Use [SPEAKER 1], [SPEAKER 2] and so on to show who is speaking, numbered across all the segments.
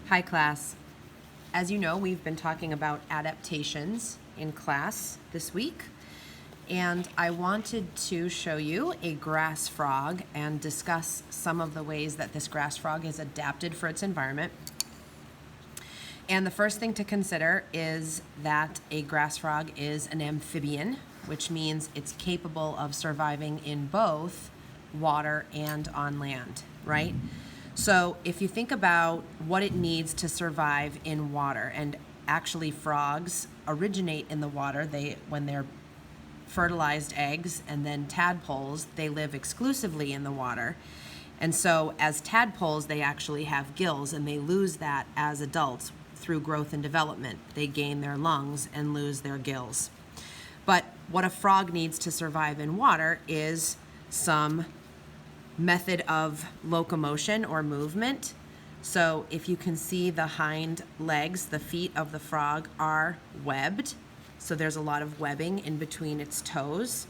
[SPEAKER 1] Hi class. As you know, we've been talking about adaptations in class this week, and I wanted to show you a grass frog and discuss some of the ways that this grass frog is adapted for its environment. And the first thing to consider is that a grass frog is an amphibian, which means it's capable of surviving in both water and on land, right? So if you think about what it needs to survive in water, and actually frogs originate in the water, when they're fertilized eggs and then tadpoles, they live exclusively in the water. And so as tadpoles, they actually have gills, and they lose that as adults through growth and development. They gain their lungs and lose their gills. But what a frog needs to survive in water is some method of locomotion or movement. So if you can see, the hind legs, the feet of the frog are webbed. So there's a lot of webbing in between its toes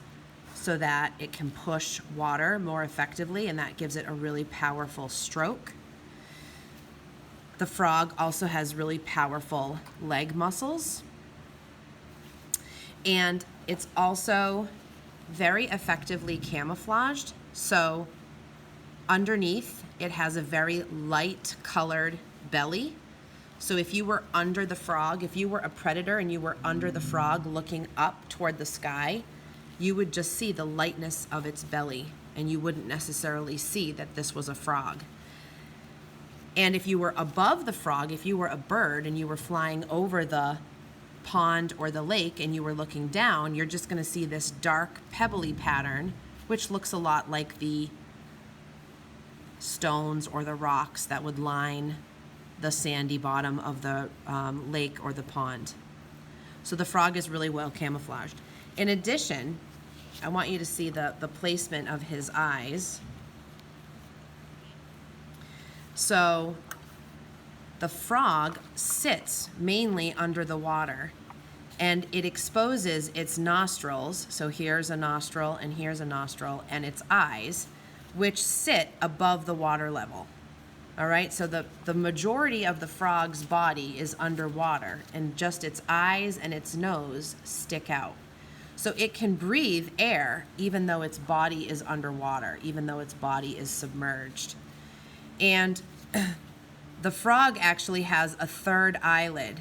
[SPEAKER 1] so that it can push water more effectively, and that gives it a really powerful stroke. The frog also has really powerful leg muscles, and it's also very effectively camouflaged. So underneath, it has a very light colored belly. So if you were under the frog, if you were a predator and you were under the frog looking up toward the sky, you would just see the lightness of its belly, and you wouldn't necessarily see that this was a frog. And if you were above the frog, if you were a bird and you were flying over the pond or the lake and you were looking down, you're just going to see this dark pebbly pattern, which looks a lot like the stones or the rocks that would line the sandy bottom of the lake or the pond. So the frog is really well camouflaged. In addition, I want you to see the placement of his eyes. So the frog sits mainly under the water, and it exposes its nostrils. So here's a nostril and here's a nostril, and its eyes, which sit above the water level. All right, so the majority of the frog's body is underwater, and just its eyes and its nose stick out. So it can breathe air even though its body is underwater, even though its body is submerged. And the frog actually has a third eyelid.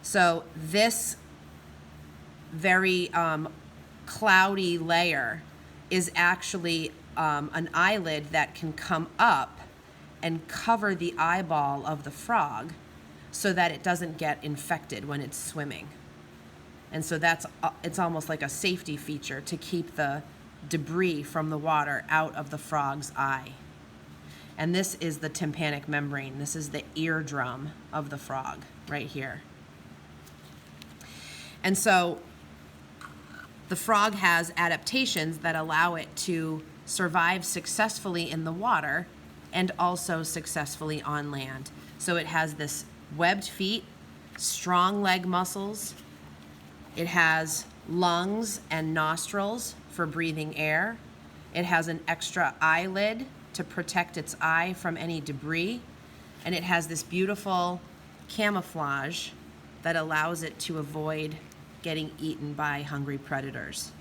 [SPEAKER 1] So this very cloudy layer is actually an eyelid that can come up and cover the eyeball of the frog so that it doesn't get infected when it's swimming. And so it's almost like a safety feature to keep the debris from the water out of the frog's eye. And this is the tympanic membrane. This is the eardrum of the frog right here. And so the frog has adaptations that allow it to survive successfully in the water and also successfully on land. So it has this webbed feet, strong leg muscles. It has lungs and nostrils for breathing air. It has an extra eyelid to protect its eye from any debris. And it has this beautiful camouflage that allows it to avoid getting eaten by hungry predators.